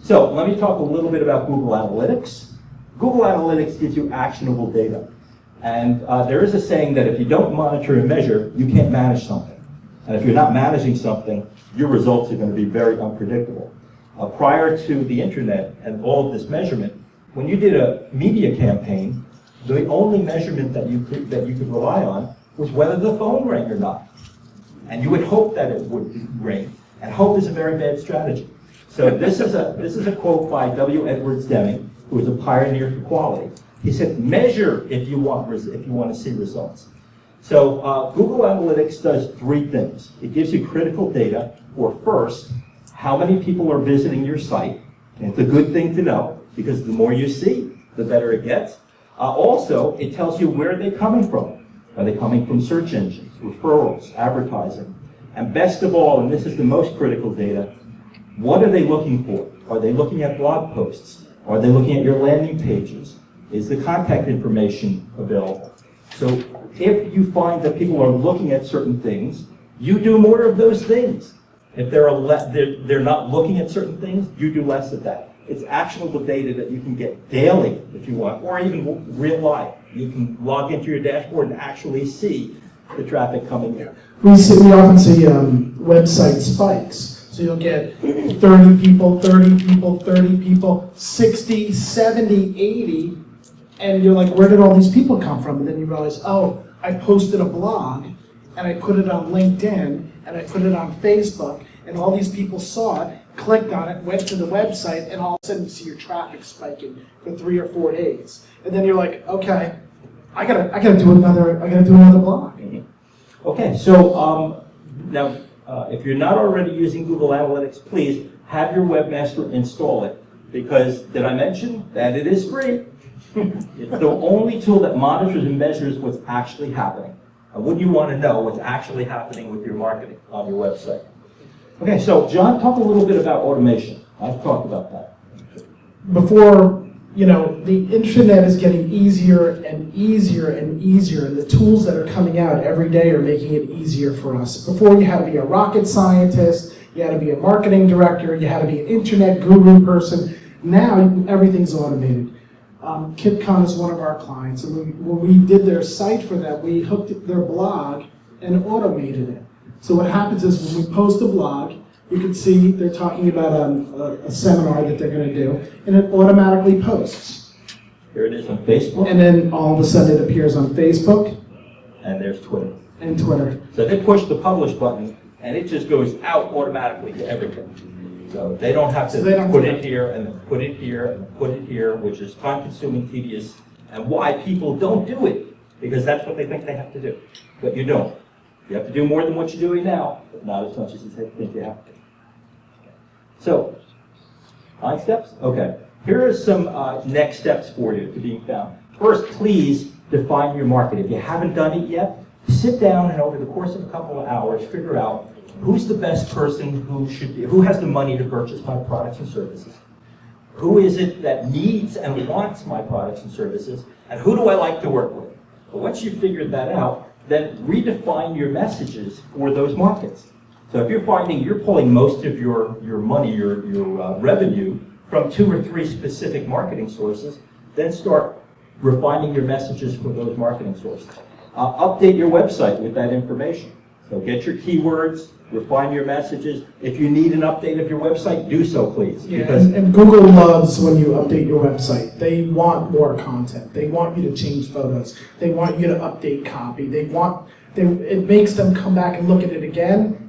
So let me talk a little bit about Google Analytics. Google Analytics gives you actionable data. And there is a saying that if you don't monitor and measure, you can't manage something. And if you're not managing something, your results are going to be very unpredictable. Prior to the internet and all of this measurement, when you did a media campaign, the only measurement that you could rely on was whether the phone rang or not. And you would hope that it would ring. And hope is a very bad strategy. So this is a quote by W. Edwards Deming, who was a pioneer for quality. He said, measure if you want to see results. So Google Analytics does three things. It gives you critical data for, first, how many people are visiting your site. And it's a good thing to know, because the more you see, the better it gets. Also, it tells you where they're coming from. Are they coming from search engines, referrals, advertising? And best of all, and this is the most critical data, what are they looking for? Are they looking at blog posts? Are they looking at your landing pages? Is the contact information available? So if you find that people are looking at certain things, you do more of those things. If they're not looking at certain things, you do less of that. It's actionable data that you can get daily if you want, or even real life. You can log into your dashboard and actually see the traffic coming in. We often see website spikes. So you'll get 30 people, 30 people, 30 people, 60, 70, 80, and you're like, where did all these people come from? And then you realize, oh, I posted a blog, and I put it on LinkedIn, and I put it on Facebook, and all these people saw it, clicked on it, went to the website, and all of a sudden you see your traffic spiking for 3 or 4 days. And then you're like, okay, I gotta do another blog. Mm-hmm. Okay, so now, if you're not already using Google Analytics, please have your webmaster install it, because did I mention that it is free? It's the only tool that monitors and measures what's actually happening. And wouldn't you want to know what's actually happening with your marketing on your website? Okay, so John, talk a little bit about automation. I've talked about that. Before, the internet is getting easier and easier and easier, and the tools that are coming out every day are making it easier for us. Before, you had to be a rocket scientist, you had to be a marketing director, you had to be an internet guru person. Now, everything's automated. KitCon is one of our clients, and when we did their site for them, we hooked their blog and automated it. So what happens is when we post a blog, you can see they're talking about a seminar that they're going to do, and it automatically posts. Here it is on Facebook. And then all of a sudden it appears on Facebook. And there's Twitter. And Twitter. So they push the publish button, and it just goes out automatically to everything. So they don't have to put it here and then put it here and put it here, which is time-consuming, tedious, and why people don't do it, because that's what they think they have to do. But you don't. You have to do more than what you're doing now, but not as much as you think you have to. So, 9 steps? Okay. Here are some next steps for you to being found. First, please define your market. If you haven't done it yet, sit down and over the course of a couple of hours, figure out who's the best person who has the money to purchase my products and services. Who is it that needs and wants my products and services, and who do I like to work with? But once you've figured that out, then redefine your messages for those markets. So if you're finding you're pulling most of your money, your revenue from 2 or 3 specific marketing sources, then start refining your messages for those marketing sources. Update your website with that information. So get your keywords, refine your messages. If you need an update of your website, do so, please. Yeah, and Google loves when you update your website. They want more content. They want you to change photos. They want you to update copy. It makes them come back and look at it again